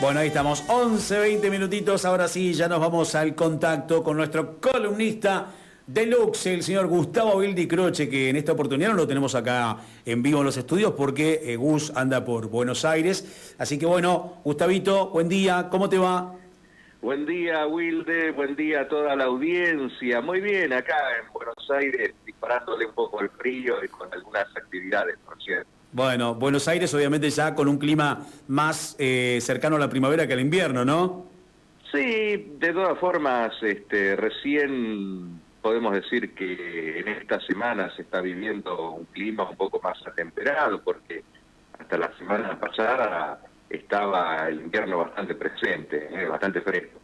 Bueno, ahí estamos, 11, 20 minutitos, ahora sí, ya nos vamos al contacto con nuestro columnista deluxe, el señor Gustavo Bildi Croce, que en esta oportunidad no lo tenemos acá en vivo en los estudios porque Gus anda por Buenos Aires. Así que bueno, Gustavito, buen día, ¿cómo te va? Buen día, Wilde, buen día a toda la audiencia. Muy bien, acá en Buenos Aires, disparándole un poco el frío y con algunas actividades, por cierto. Bueno, Buenos Aires obviamente ya con un clima más cercano a la primavera que al invierno, ¿no? Sí, de todas formas, recién podemos decir que en esta semana se está viviendo un clima un poco más atemperado, porque hasta la semana pasada estaba el invierno bastante presente, bastante fresco.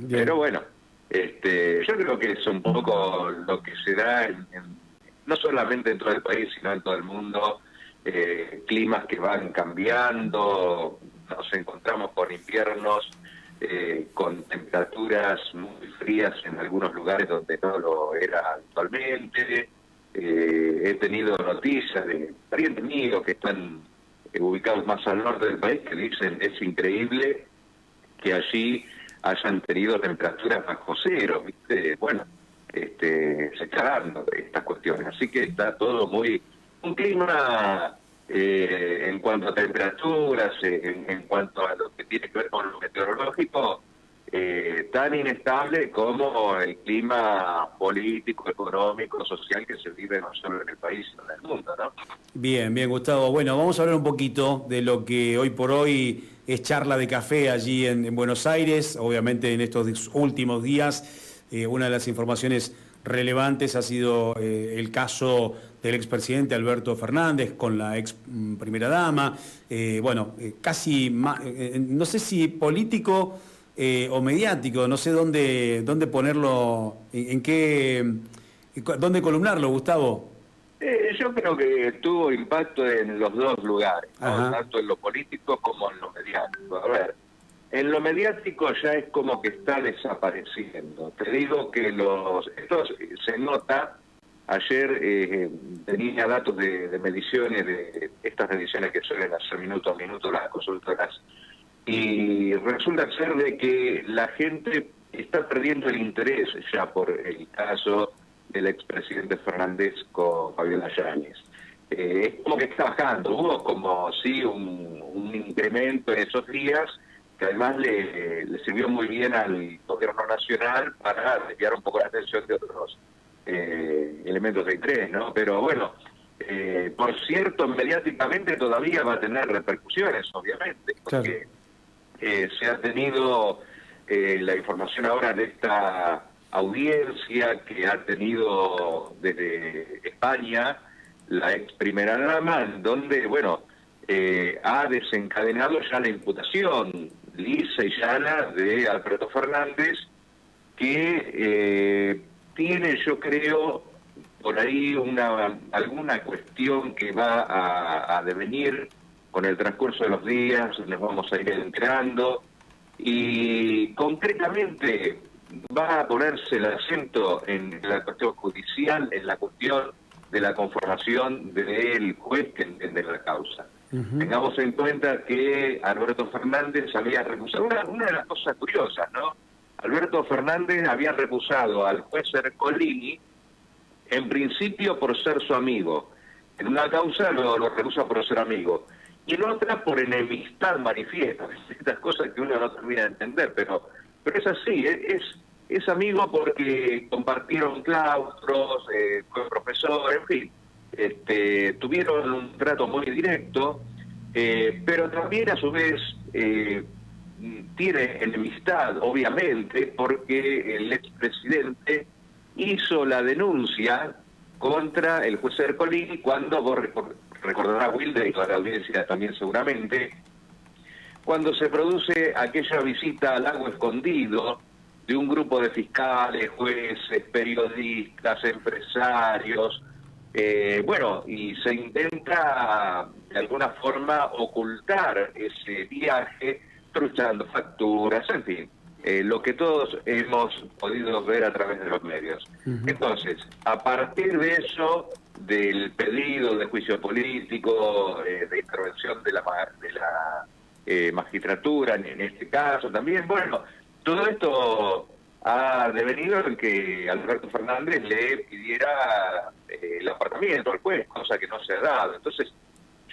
Pero bueno, yo creo que es un poco lo que se da no solamente en todo el país, sino en todo el mundo, climas que van cambiando, nos encontramos con inviernos con temperaturas muy frías en algunos lugares donde no lo era habitualmente. He tenido noticias de parientes míos que están ubicados más al norte del país que dicen es increíble que allí hayan tenido temperaturas bajo cero, ¿viste? Bueno, se está dando estas cuestiones, así que está todo un clima en cuanto a temperaturas, en cuanto a lo que tiene que ver con lo meteorológico, tan inestable como el clima político, económico, social que se vive no solo en el país, sino en el mundo, ¿no? Bien, bien, Gustavo. Bueno, vamos a hablar un poquito de lo que hoy por hoy es charla de café allí en Buenos Aires. Obviamente en estos últimos días, una de las informaciones relevantes ha sido el caso del expresidente Alberto Fernández con la ex primera dama. No sé si político o mediático, no sé dónde ponerlo, dónde columnarlo, Gustavo. Yo creo que tuvo impacto en los dos lugares, ¿no? Ajá. Tanto en lo político como en lo mediático. A ver, en lo mediático ya es como que está desapareciendo. Te digo que esto se nota. Ayer tenía datos de mediciones, de estas mediciones que suelen hacer minuto a minuto las consultoras, y resulta ser de que la gente está perdiendo el interés ya por el caso del expresidente Fernández con Fabiola Yáñez. Es como que está bajando, hubo como sí un incremento en esos días que además le sirvió muy bien al gobierno nacional para desviar un poco la atención de otros elementos de interés, ¿no? Pero bueno, por cierto, mediáticamente todavía va a tener repercusiones, obviamente, Claro. porque se ha tenido la información ahora de esta audiencia que ha tenido desde España la ex primera dama, en donde, bueno, ha desencadenado ya la imputación lisa y llana de Alberto Fernández, que tiene, yo creo, por ahí alguna cuestión que va a devenir con el transcurso de los días, nos vamos a ir enterando, y concretamente va a ponerse el acento en la cuestión judicial, en la cuestión de la conformación del juez que entiende la causa. Tengamos en cuenta que Alberto Fernández había recusado, una de las cosas curiosas, ¿no? Alberto Fernández había recusado al juez Ercolini, en principio por ser su amigo. En una causa lo recusa por ser amigo. Y en otra por enemistad manifiesta. Estas cosas que uno no termina de entender, pero es así, es amigo porque compartieron claustros, fue profesor, en fin. Tuvieron un trato muy directo, pero también a su vez tiene enemistad, obviamente, porque el expresidente hizo la denuncia contra el juez Ercolini cuando, vos recordará Wilde y toda la audiencia también seguramente, cuando se produce aquella visita al lago escondido de un grupo de fiscales, jueces, periodistas, empresarios, y se intenta de alguna forma ocultar ese viaje, truchando facturas, en fin, lo que todos hemos podido ver a través de los medios. Entonces, a partir de eso, del pedido de juicio político, de intervención de la magistratura en este caso también. Bueno, todo esto ha devenido en que Alberto Fernández le pidiera el apartamiento al juez, cosa que no se ha dado. Entonces,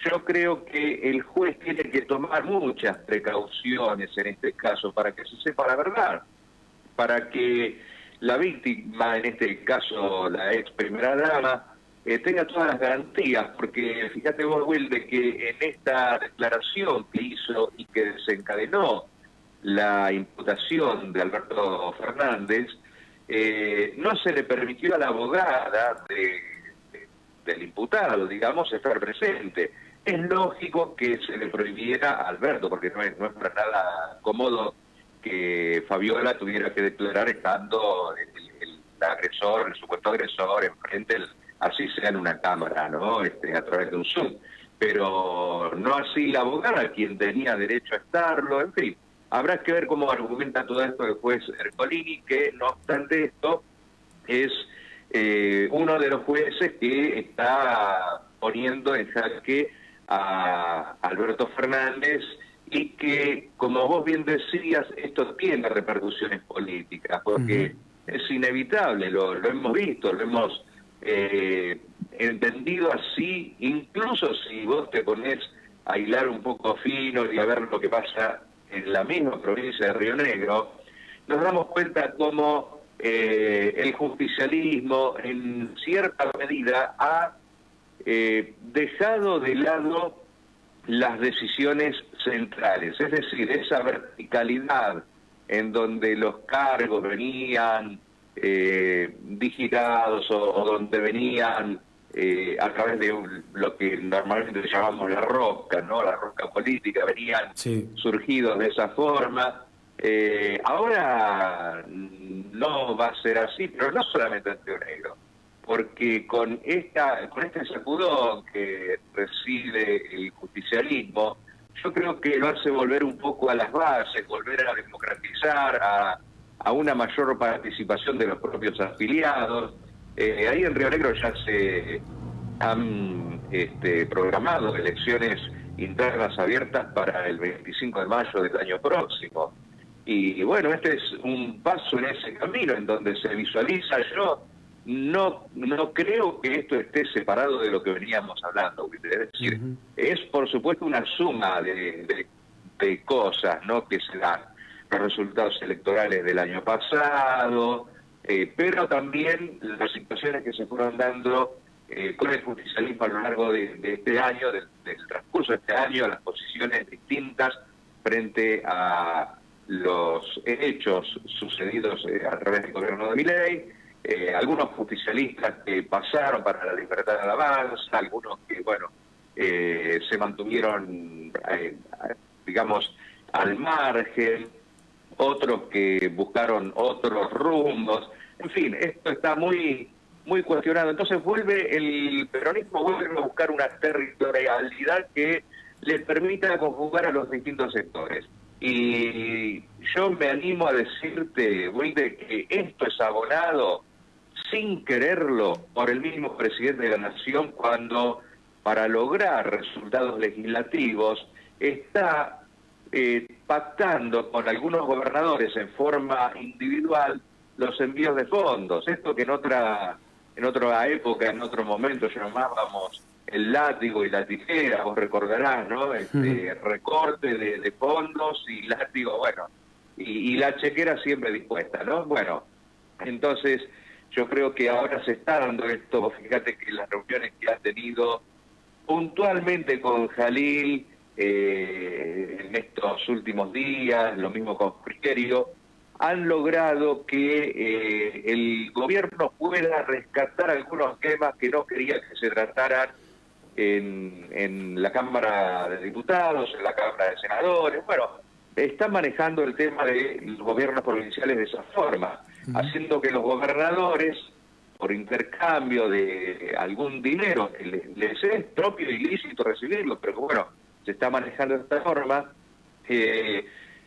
yo creo que el juez tiene que tomar muchas precauciones en este caso para que se sepa la verdad, para que la víctima, en este caso la ex primera dama, tenga todas las garantías, porque fíjate vos, Will, de que en esta declaración que hizo y que desencadenó la imputación de Alberto Fernández, no se le permitió a la abogada del imputado, digamos, estar presente. Es lógico que se le prohibiera a Alberto, porque no es para nada cómodo que Fabiola tuviera que declarar estando el agresor, el supuesto agresor, enfrente, así sea en una cámara, ¿no? A través de un Zoom. Pero no así la abogada, quien tenía derecho a estarlo, en fin. Habrá que ver cómo argumenta todo esto el juez Ercolini, que no obstante esto es uno de los jueces que está poniendo en jaque a Alberto Fernández y que, como vos bien decías, esto tiene repercusiones políticas, porque es inevitable, lo hemos visto, lo hemos entendido así, incluso si vos te pones a hilar un poco fino y a ver lo que pasa en la misma provincia de Río Negro, nos damos cuenta cómo el justicialismo en cierta medida ha dejado de lado las decisiones centrales, es decir, esa verticalidad en donde los cargos venían digitados o donde venían a través de lo que normalmente llamamos la rosca, ¿no? La rosca política, venían surgidos de esa forma. Ahora no va a ser así, pero no solamente en Río Negro, porque con este sacudón que recibe el justicialismo, yo creo que lo hace volver un poco a las bases, volver a democratizar, a una mayor participación de los propios afiliados. Ahí en Río Negro ya se han programado elecciones internas abiertas para el 25 de mayo del año próximo. Y bueno, este es un paso en ese camino en donde se visualiza. Yo no creo que esto esté separado de lo que veníamos hablando. Es decir, es por supuesto una suma de cosas, ¿no?, que se dan. Los resultados electorales del año pasado, pero también las situaciones que se fueron dando con el justicialismo a lo largo de este año, del transcurso de este año, las posiciones distintas frente a los hechos sucedidos a través del gobierno de Milei, algunos justicialistas que pasaron para la libertad de alabanza, algunos que, bueno, se mantuvieron, digamos, al margen, otros que buscaron otros rumbos. En fin, esto está muy cuestionado. Entonces el peronismo vuelve a buscar una territorialidad que le permita conjugar a los distintos sectores. Y yo me animo a decirte, Wilde, que esto es abonado sin quererlo por el mismo presidente de la Nación, cuando para lograr resultados legislativos está pactando con algunos gobernadores en forma individual los envíos de fondos. Esto que en otra época, en otro momento llamábamos el látigo y la tijera, vos recordarás, ¿no? Recorte de fondos y látigo, bueno, y la chequera siempre dispuesta, ¿no? Bueno, entonces yo creo que ahora se está dando esto. Fíjate que las reuniones que ha tenido puntualmente con Jalil en estos últimos días, lo mismo con Frigerio, han logrado que el gobierno pueda rescatar algunos temas que no quería que se trataran en la Cámara de Diputados, en la Cámara de Senadores. Bueno, está manejando el tema de los gobiernos provinciales de esa forma, haciendo que los gobernadores, por intercambio de algún dinero que les es propio y lícito recibirlo, pero bueno, se está manejando de esta forma,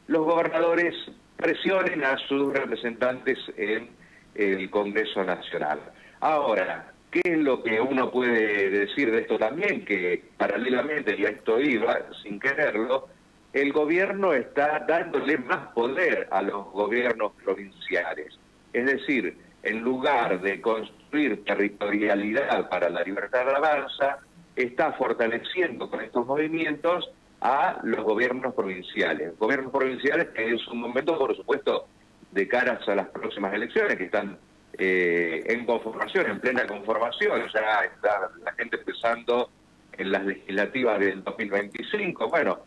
los gobernadores presionen a sus representantes en el Congreso Nacional. Ahora, ¿qué es lo que uno puede decir de esto también? Que paralelamente, y a esto iba, sin quererlo, el gobierno está dándole más poder a los gobiernos provinciales. Es decir, en lugar de construir territorialidad para la libertad de alabanza, está fortaleciendo con estos movimientos a los gobiernos provinciales. Gobiernos provinciales que en su momento, por supuesto, de caras a las próximas elecciones, que están en conformación, en plena conformación, ya está la gente pensando en las legislativas del 2025. Bueno,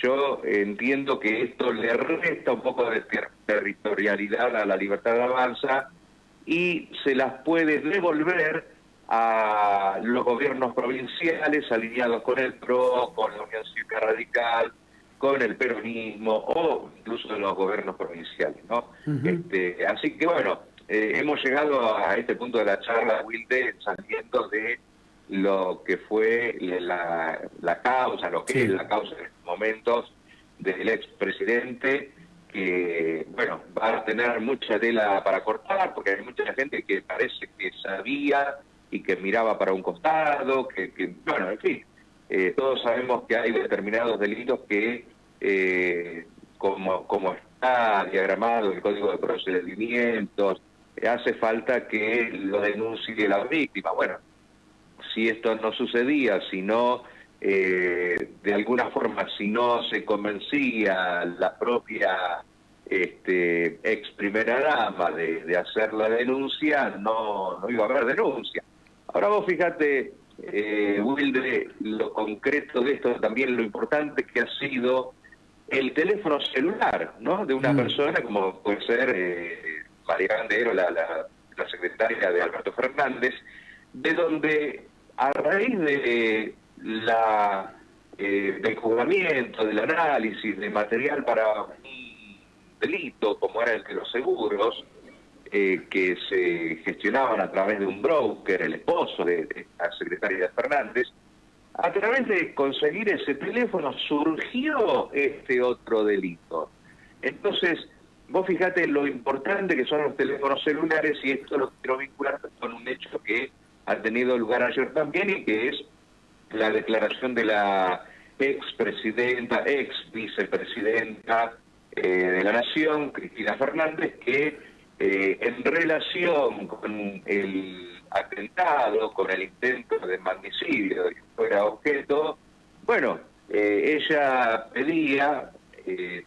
yo entiendo que esto le resta un poco de territorialidad a la libertad de alabanza y se las puede devolver a los gobiernos provinciales alineados con el PRO, con la Unión Cívica Radical, con el peronismo o incluso de los gobiernos provinciales, ¿no? Así que bueno, hemos llegado a este punto de la charla, Wilde, saliendo de lo que fue la causa, lo que es la causa en estos momentos del expresidente, que bueno, va a tener mucha tela para cortar, porque hay mucha gente que parece que sabía y que miraba para un costado, que bueno, en fin, todos sabemos que hay determinados delitos que, como está diagramado el Código de Procedimientos, hace falta que lo denuncie la víctima. Bueno, si esto no sucedía, si no, de alguna forma, si no se convencía la propia ex primera dama de hacer la denuncia, no iba a haber denuncia. Ahora vos fíjate, Wilde, lo concreto de esto también, lo importante que ha sido el teléfono celular, ¿no? De una persona como puede ser María Gandero, la secretaria de Alberto Fernández, de donde a raíz de del juzgamiento, del análisis de material para un delito como era el de los seguros, que se gestionaban a través de un broker, el esposo de la secretaria de Fernández, a través de conseguir ese teléfono surgió este otro delito. Entonces, vos fijate lo importante que son los teléfonos celulares, y esto lo quiero vincular con un hecho que ha tenido lugar ayer también, y que es la declaración de la expresidenta, ex vicepresidenta de la Nación, Cristina Fernández, que en relación con el atentado, con el intento de magnicidio de que fuera objeto, bueno, ella pedía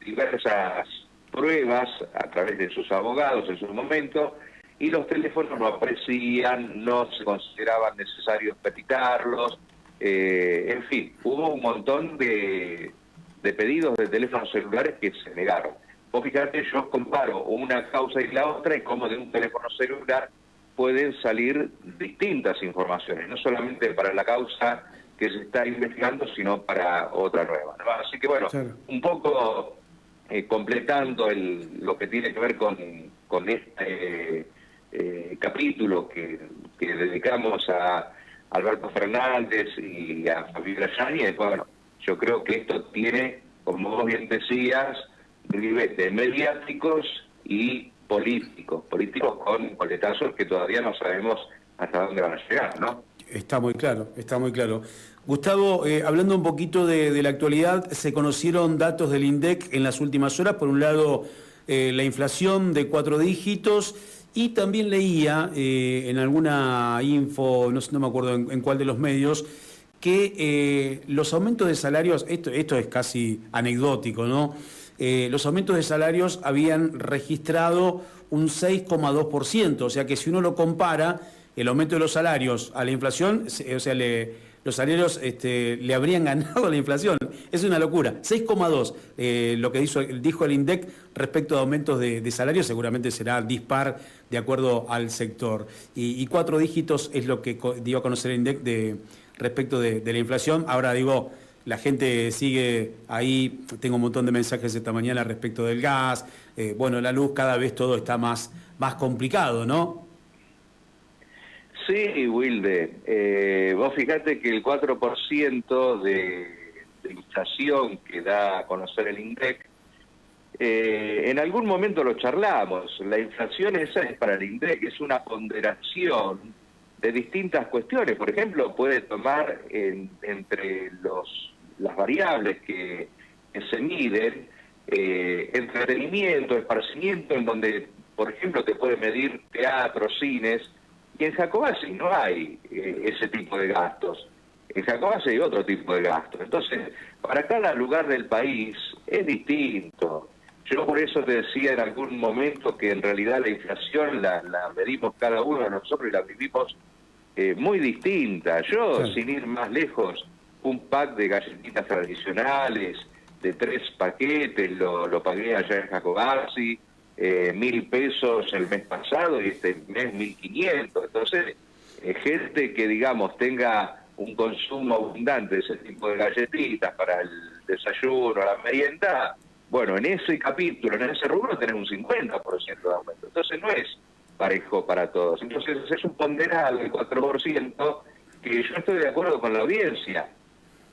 diversas pruebas a través de sus abogados en su momento, y los teléfonos no aparecían, no se consideraban necesarios petitarlos, en fin, hubo un montón de pedidos de teléfonos celulares que se negaron. Vos fíjate, yo comparo una causa y la otra, y cómo de un teléfono celular pueden salir distintas informaciones, no solamente para la causa que se está investigando, sino para otra nueva, ¿no? Así que bueno, un poco completando lo que tiene que ver con este capítulo que dedicamos a Alberto Fernández y a Fabiola Yáñez. Bueno, yo creo que esto tiene, como vos bien decías, ribetes mediáticos y políticos con coletazos que todavía no sabemos hasta dónde van a llegar, ¿no? Está muy claro, está muy claro. Gustavo, hablando un poquito de la actualidad, se conocieron datos del INDEC en las últimas horas. Por un lado, la inflación de 4 dígitos, y también leía en alguna info, no me acuerdo en cuál de los medios, que los aumentos de salarios, esto es casi anecdótico, ¿no? Los aumentos de salarios habían registrado un 6,2%, o sea que si uno lo compara, el aumento de los salarios a la inflación, o sea, los salarios le habrían ganado a la inflación. Es una locura. 6,2, lo que dijo el INDEC respecto a aumentos de salarios, seguramente será dispar de acuerdo al sector. Y 4 dígitos es lo que dio a conocer el INDEC respecto de la inflación. Ahora digo, la gente sigue ahí, tengo un montón de mensajes esta mañana respecto del gas, bueno, la luz, cada vez todo está más complicado, ¿no? Sí, Wilde, vos fijate que el 4% de inflación que da a conocer el INDEC, en algún momento lo charlamos, la inflación esa es para el INDEC, es una ponderación de distintas cuestiones. Por ejemplo, puede tomar entre las variables que se miden, entretenimiento, esparcimiento, en donde, por ejemplo, te puede medir teatro, cines, y en Jacobacci no hay ese tipo de gastos. En Jacobacci hay otro tipo de gastos. Entonces, para cada lugar del país es distinto. Yo por eso te decía en algún momento que en realidad la inflación la medimos cada uno de nosotros y la vivimos muy distinta. Yo, sin ir más lejos, un pack de galletitas tradicionales, de 3 paquetes, lo pagué allá en Jacobacci, 1.000 pesos el mes pasado y este mes 1.500. Entonces, gente que, digamos, tenga un consumo abundante de ese tipo de galletitas para el desayuno, la merienda, bueno, en ese capítulo, en ese rubro, tenés un 50% de aumento. Entonces no es parejo para todos. Entonces es un ponderado del 4%, que yo estoy de acuerdo con la audiencia.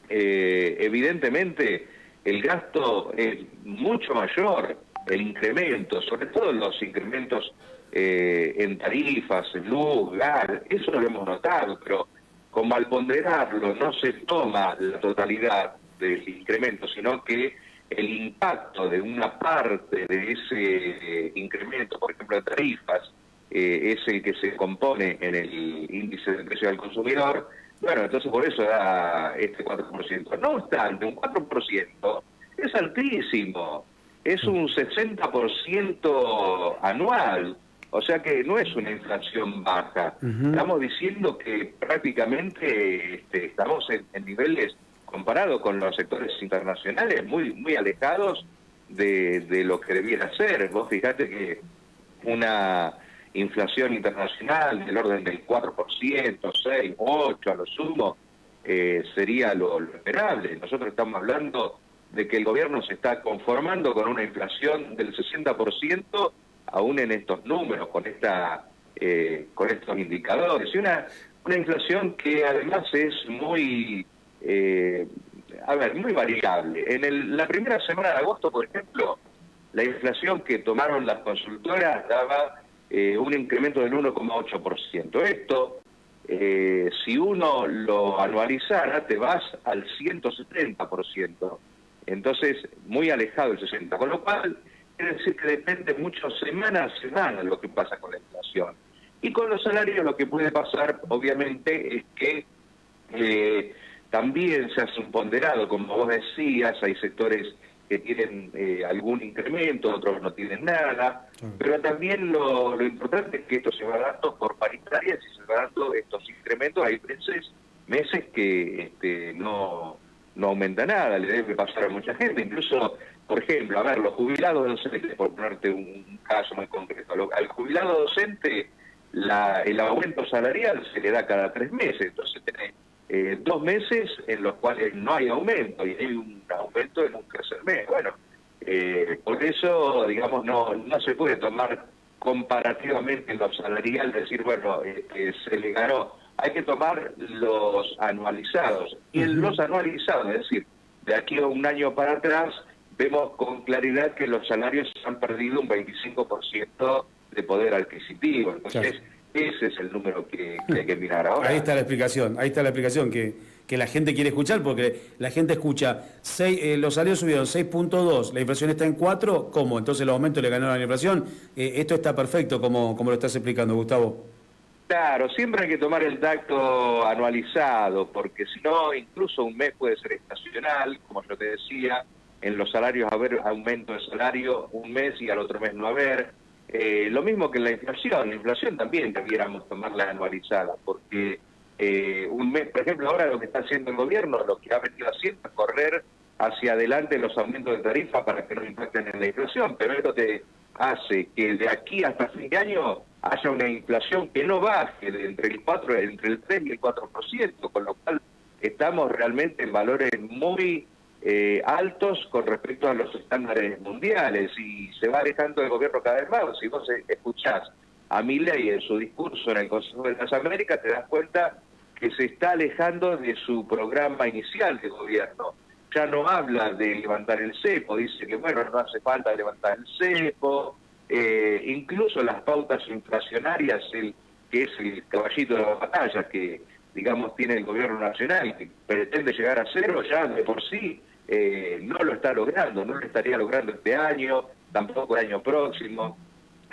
Evidentemente el gasto es mucho mayor, el incremento, sobre todo los incrementos en tarifas, en luz, gas, eso lo hemos notado, pero como al ponderarlo no se toma la totalidad del incremento, sino que el impacto de una parte de ese incremento, por ejemplo, de tarifas, es el que se compone en el índice de precio del consumidor. Bueno, entonces por eso da este 4%. No obstante, un 4% es altísimo, es un 60% anual, o sea que no es una inflación baja. Estamos diciendo que prácticamente estamos en niveles, comparado con los sectores internacionales, muy alejados de lo que debiera ser. Vos fijate que una inflación internacional del orden del 4%, 6, 8 a lo sumo, sería lo esperable. Nosotros estamos hablando de que el gobierno se está conformando con una inflación del 60%, aún en estos números, con estos indicadores, y una inflación que además es muy muy variable. En la primera semana de agosto, por ejemplo, la inflación que tomaron las consultoras daba un incremento del 1,8%. Esto, si uno lo anualizara, te vas al 170%. Entonces, muy alejado del 60%. Con lo cual, quiere decir que depende mucho semana a semana lo que pasa con la inflación. Y con los salarios lo que puede pasar, obviamente, es que también se hace un ponderado, como vos decías, hay sectores que tienen algún incremento, otros no tienen nada, pero también lo importante es que esto se va dando por paritarias y se va dando estos incrementos. Hay meses que no aumenta nada, le debe pasar a mucha gente, incluso, por ejemplo, a ver, los jubilados docentes, por ponerte un caso muy concreto, al jubilado docente el aumento salarial se le da cada 3 meses, entonces tenés 2 meses en los cuales no hay aumento y hay un aumento en un tercer mes. Bueno, por eso, digamos, no se puede tomar comparativamente lo salarial, decir, bueno, se le ganó. Hay que tomar los anualizados. Y en los anualizados, es decir, de aquí a un año para atrás, vemos con claridad que los salarios han perdido un 25% de poder adquisitivo. Entonces, ese es el número que hay que mirar ahora. Ahí está la explicación que la gente quiere escuchar, porque la gente escucha, los salarios subieron 6.2, la inflación está en 4, ¿cómo? Entonces los aumentos le ganaron a la inflación. Esto está perfecto como lo estás explicando, Gustavo. Claro, siempre hay que tomar el dato anualizado, porque si no, incluso un mes puede ser estacional, como yo te decía, en los salarios haber aumento de salario un mes y al otro mes no haber. Lo mismo que en la inflación también debiéramos tomarla anualizada, porque un mes, por ejemplo, ahora lo que está haciendo el gobierno, lo que ha venido haciendo es correr hacia adelante los aumentos de tarifa para que no impacten en la inflación, pero esto te hace que de aquí hasta fin de año haya una inflación que no baje entre el 3 y el 4%, con lo cual estamos realmente en valores muy altos con respecto a los estándares mundiales y se va alejando el gobierno cada vez más. Si vos escuchás a Milei en su discurso en el Consejo de las Américas, te das cuenta que se está alejando de su programa inicial de gobierno. Ya no habla de levantar el cepo, dice que bueno, no hace falta levantar el cepo, incluso las pautas inflacionarias, que es el caballito de la batalla que digamos, tiene el gobierno nacional, que pretende llegar a cero, ya de por sí no lo está logrando, no lo estaría logrando este año, tampoco el año próximo.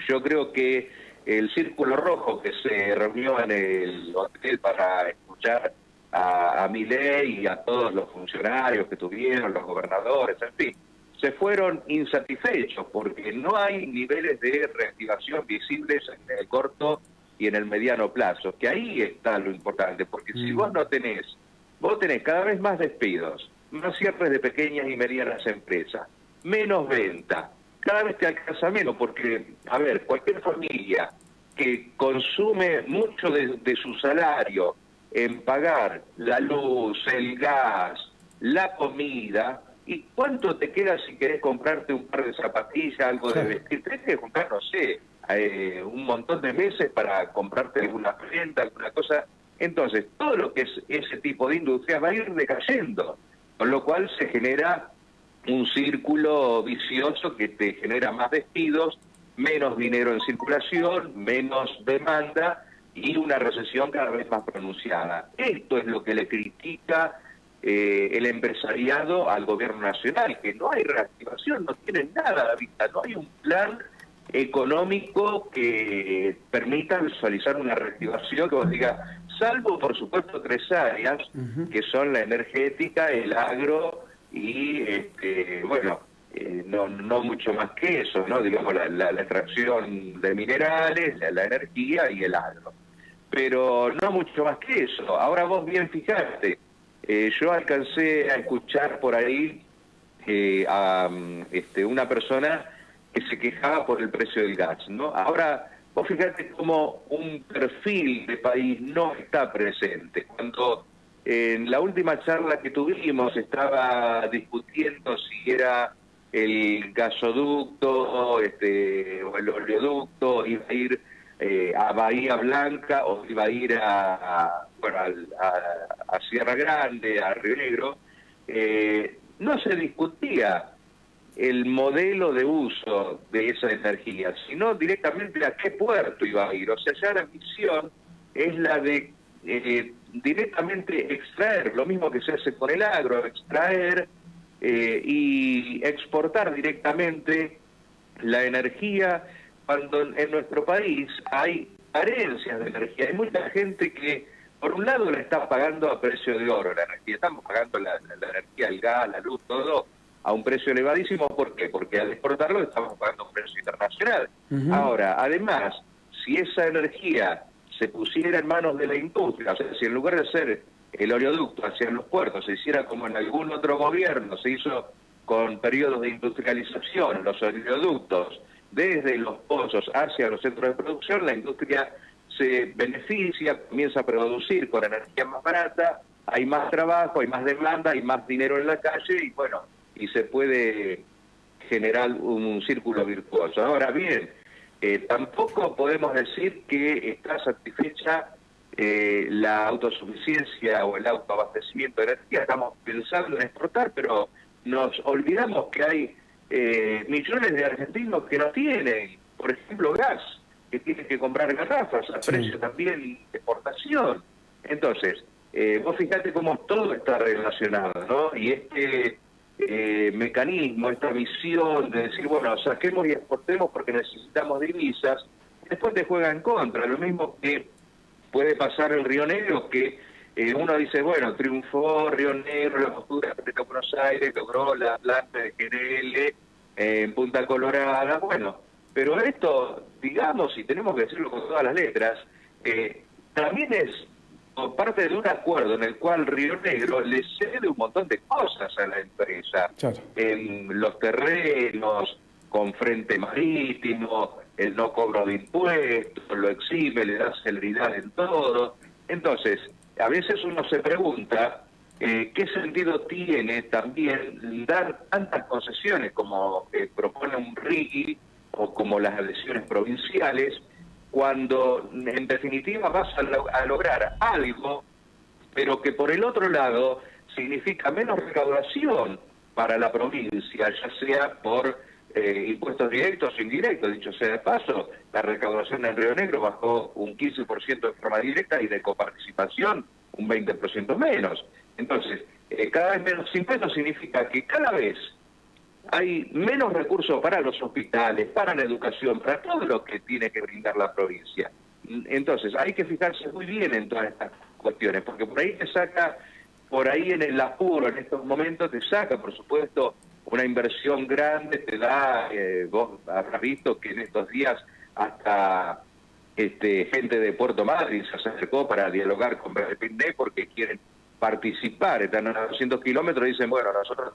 Yo creo que el Círculo Rojo que se reunió en el hotel para escuchar a Milei y a todos los funcionarios que tuvieron, los gobernadores, en fin, se fueron insatisfechos porque no hay niveles de reactivación visibles en el corto y en el mediano plazo, que ahí está lo importante, porque si vos tenés cada vez más despidos, más cierres de pequeñas y medianas empresas, menos venta, cada vez te alcanza menos, porque, a ver, cualquier familia que consume mucho de su salario en pagar la luz, el gas, la comida, ¿y cuánto te queda si querés comprarte un par de zapatillas, algo de vestir? Tenés que comprar, no sé, un montón de meses para comprarte alguna prenda, alguna cosa. Entonces, todo lo que es ese tipo de industria va a ir decayendo, con lo cual se genera un círculo vicioso que te genera más despidos, menos dinero en circulación, menos demanda y una recesión cada vez más pronunciada. Esto es lo que le critica el empresariado al gobierno nacional, que no hay reactivación, no tienen nada a la vista, no hay un plan económico que permita visualizar una reactivación que vos digas, salvo por supuesto 3 áreas, que son la energética, el agro y no mucho más que eso, ¿no? Digamos la extracción de minerales, la energía y el agro. Pero no mucho más que eso. Ahora vos bien fijate, yo alcancé a escuchar por ahí a una persona que se quejaba por el precio del gas, ¿no? Ahora, vos fíjate cómo un perfil de país no está presente. Cuando en la última charla que tuvimos estaba discutiendo si era el gasoducto o el oleoducto, iba a ir a Bahía Blanca o iba a ir a Sierra Grande, a Río Negro, no se discutía el modelo de uso de esa energía, sino directamente a qué puerto iba a ir. O sea, ya la misión es la de directamente extraer, lo mismo que se hace con el agro, extraer y exportar directamente la energía, cuando en nuestro país hay carencias de energía. Hay mucha gente que, por un lado, la está pagando a precio de oro la energía. Estamos pagando la energía, el gas, la luz, todo a un precio elevadísimo. ¿Por qué? Porque al exportarlo estamos pagando un precio internacional. Ahora, además, si esa energía se pusiera en manos de la industria, o sea, si en lugar de ser el oleoducto hacia los puertos se hiciera como en algún otro gobierno, se hizo con periodos de industrialización, los oleoductos desde los pozos hacia los centros de producción, la industria se beneficia, comienza a producir con energía más barata, hay más trabajo, hay más demanda, hay más dinero en la calle y bueno, y se puede generar un círculo virtuoso. Ahora bien, tampoco podemos decir que está satisfecha la autosuficiencia o el autoabastecimiento de energía. Estamos pensando en exportar, pero nos olvidamos que hay millones de argentinos que no tienen, por ejemplo, gas, que tienen que comprar garrafas a precio también de exportación. Entonces, vos fijate cómo todo está relacionado, ¿no? Y este mecanismo, esta visión de decir, bueno, saquemos y exportemos porque necesitamos divisas, después te juega en contra. Lo mismo que puede pasar en Río Negro, que uno dice, bueno, triunfó Río Negro, la postura de Buenos Aires, logró la planta de GNL en Punta Colorada, bueno, pero esto, digamos, y tenemos que decirlo con todas las letras, también es por parte de un acuerdo en el cual Río Negro le cede un montón de cosas a la empresa, en los terrenos, con frente marítimo, el no cobro de impuestos, lo exime, le da celeridad en todo. Entonces, a veces uno se pregunta qué sentido tiene también dar tantas concesiones como propone un RIGI o como las elecciones provinciales, cuando en definitiva vas a lograr algo, pero que por el otro lado significa menos recaudación para la provincia, ya sea por impuestos directos o indirectos. Dicho sea de paso, la recaudación en Río Negro bajó un 15% de forma directa y de coparticipación un 20% menos. Entonces, cada vez menos impuestos significa que cada vez hay menos recursos para los hospitales, para la educación, para todo lo que tiene que brindar la provincia. Entonces, hay que fijarse muy bien en todas estas cuestiones, porque por ahí te saca, por ahí en el apuro, en estos momentos te saca, por supuesto, una inversión grande, te da, vos habrás visto que en estos días hasta gente de Puerto Madryn se acercó para dialogar con Berpindé porque quieren participar, están a 200 kilómetros y dicen, bueno, nosotros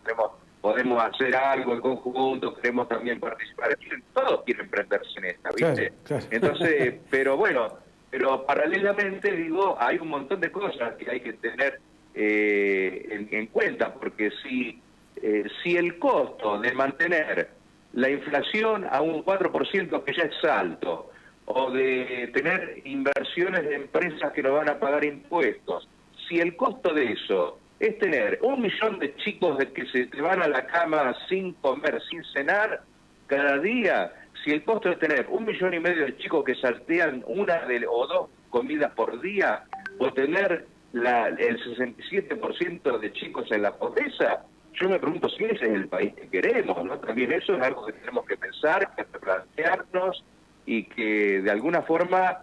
podemos hacer algo en conjunto, queremos también participar. Todos quieren prenderse en esta, ¿viste? Claro. Entonces, pero bueno, pero paralelamente, digo, hay un montón de cosas que hay que tener en cuenta, porque si el costo de mantener la inflación a un 4%, que ya es alto, o de tener inversiones de empresas que no van a pagar impuestos, si el costo de eso es tener 1 millón de chicos de que se te van a la cama sin comer, sin cenar cada día, si el costo es tener 1,5 millones de chicos que saltean o 2 comidas por día, o tener el 67% de chicos en la pobreza, yo me pregunto si ese es el país que queremos, ¿no? También eso es algo que tenemos que pensar, que plantearnos, y que de alguna forma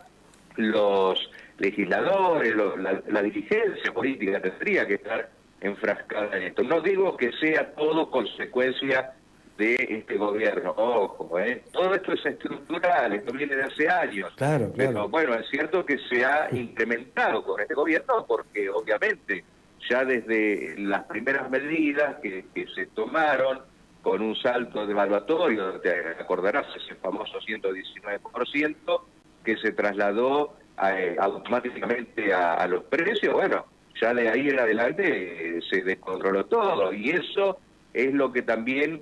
los legisladores, la dirigencia política tendría que estar enfrascada en esto. No digo que sea todo consecuencia de este gobierno, ojo, todo esto es estructural, esto viene de hace años. Claro. Pero bueno, es cierto que se ha incrementado con este gobierno porque obviamente ya desde las primeras medidas que se tomaron con un salto devaluatorio, te acordarás, ese famoso 119% que se trasladó automáticamente a los precios, bueno, ya de ahí en adelante se descontroló todo, y eso es lo que también,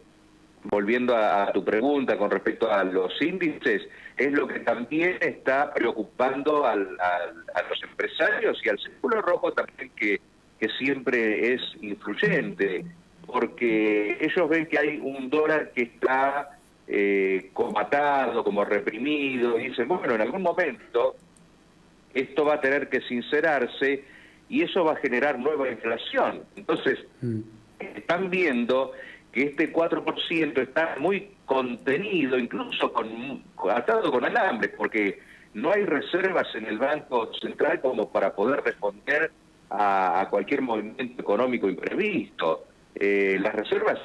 volviendo a tu pregunta con respecto a los índices, es lo que también está preocupando a los empresarios y al Círculo Rojo también, que siempre es influyente, porque ellos ven que hay un dólar que está como atado, como reprimido, y dicen, bueno, en algún momento esto va a tener que sincerarse y eso va a generar nueva inflación. Entonces, están viendo que este 4% está muy contenido, incluso atado con alambre, porque no hay reservas en el Banco Central como para poder responder a cualquier movimiento económico imprevisto. Las reservas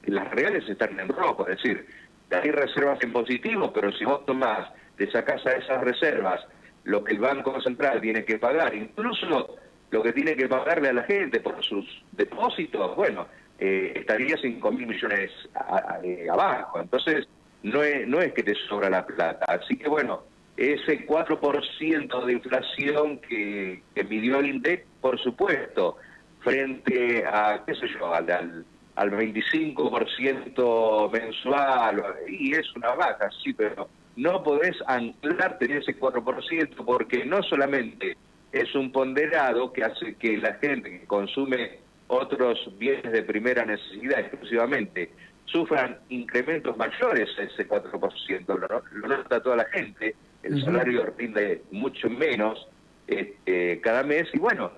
las reales están en rojo, es decir, hay reservas en positivo, pero si vos tomás, te sacás a esas reservas lo que el Banco Central tiene que pagar, incluso lo que tiene que pagarle a la gente por sus depósitos, bueno, estaría 5.000 millones abajo. Entonces, no es que te sobra la plata. Así que bueno, ese 4% de inflación que midió el INDEC, por supuesto, frente a, qué sé yo, al 25% mensual, y es una baja, sí, pero no podés anclarte en ese 4%, porque no solamente es un ponderado que hace que la gente que consume otros bienes de primera necesidad exclusivamente sufran incrementos mayores a ese 4%, lo nota toda la gente, el salario rinde mucho menos cada mes, y bueno,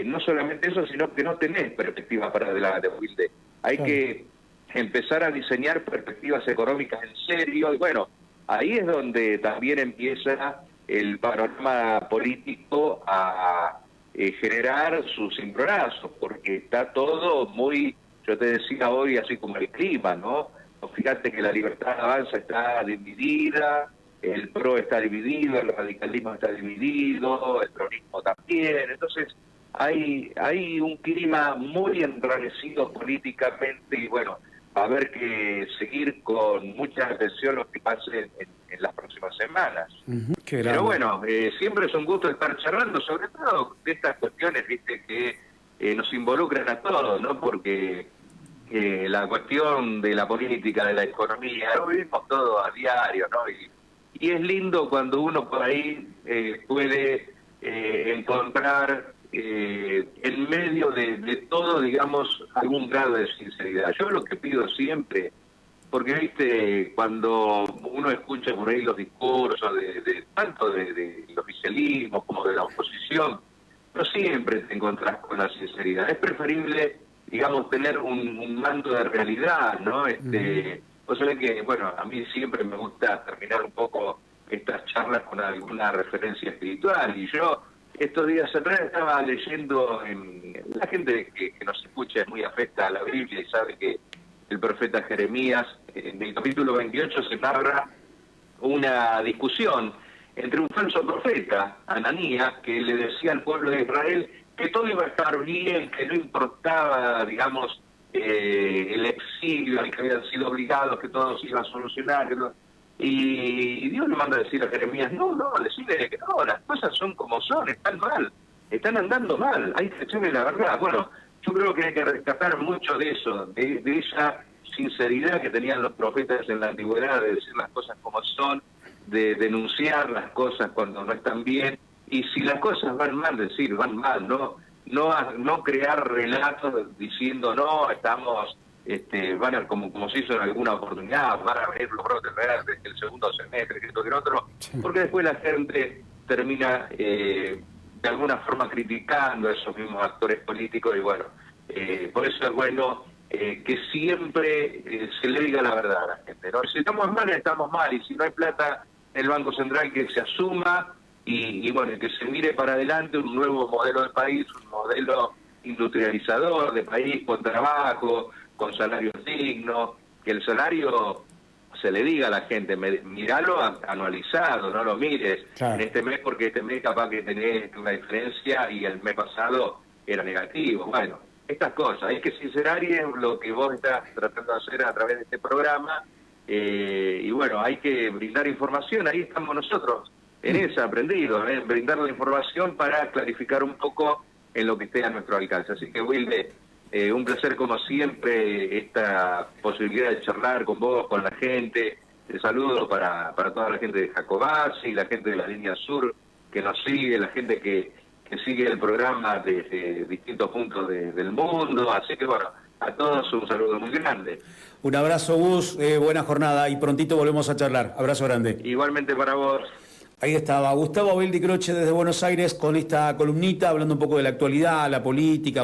no solamente eso, sino que no tenés perspectiva para adelante, Wilde. Hay que empezar a diseñar perspectivas económicas en serio, y bueno, ahí es donde también empieza el panorama político a generar sus cimbronazos, porque está todo muy, yo te decía hoy, así como el clima, ¿no? Fíjate que la Libertad Avanza está dividida, el PRO está dividido, el radicalismo está dividido, el peronismo también. Entonces hay un clima muy enrarecido políticamente, y bueno, va a haber que seguir con mucha atención lo que pase en las próximas semanas. Pero bueno, siempre es un gusto estar charlando, sobre todo de estas cuestiones, viste, que nos involucran a todos, ¿no? Porque la cuestión de la política, de la economía, lo vivimos todo a diario, ¿no? Y es lindo cuando uno por ahí puede encontrar en medio de todo, digamos, algún grado de sinceridad. Yo lo que pido siempre, porque viste, cuando uno escucha por ahí los discursos tanto del oficialismo como de la oposición, no siempre te encontrás con la sinceridad. Es preferible, digamos, tener un manto de realidad, ¿no? Vos sabés que, bueno, a mí siempre me gusta terminar un poco estas charlas con alguna referencia espiritual, y yo estos días atrás estaba leyendo, la gente que nos escucha es muy afecta a la Biblia y sabe que el profeta Jeremías, en el capítulo 28 se narra una discusión entre un falso profeta, Ananías, que le decía al pueblo de Israel que todo iba a estar bien, que no importaba, digamos, el exilio al que habían sido obligados, que todo se iba a solucionar. Y Dios le manda a decir a Jeremías, no, decirle que no, las cosas son como son, están mal, están andando mal, hay que decirle la verdad. Bueno, yo creo que hay que rescatar mucho de eso, de esa sinceridad que tenían los profetas en la antigüedad, de decir las cosas como son, de denunciar las cosas cuando no están bien, y si las cosas van mal, decir van mal, no crear relatos diciendo no, estamos, van a, como se hizo en alguna oportunidad, van a venir los brotes verdes, el segundo semestre, que esto que el otro, porque después la gente termina de alguna forma criticando a esos mismos actores políticos, y bueno, por eso es bueno que siempre se le diga la verdad a la gente, ¿no? Si estamos mal, y si no hay plata en el Banco Central, que se asuma, y bueno, que se mire para adelante un nuevo modelo de país, un modelo industrializador de país, con trabajo, con salarios dignos, que el salario se le diga a la gente, miralo anualizado, no lo mires en este mes, porque este mes capaz que tenés una diferencia y el mes pasado era negativo. Bueno, estas cosas, hay que sincerar, y es lo que vos estás tratando de hacer a través de este programa, y bueno, hay que brindar información, ahí estamos nosotros, en esa aprendido, brindar la información para clarificar un poco en lo que esté a nuestro alcance. Así que, Wilde, un placer como siempre, esta posibilidad de charlar con vos, con la gente. Saludos para toda la gente de Jacobacci, la gente de la línea sur que nos sigue, la gente que sigue el programa desde distintos puntos del mundo. Así que bueno, a todos un saludo muy grande. Un abrazo, Gus, buena jornada y prontito volvemos a charlar. Abrazo grande. Igualmente para vos. Ahí estaba Gustavo Abel Di Croce desde Buenos Aires con esta columnita hablando un poco de la actualidad, la política.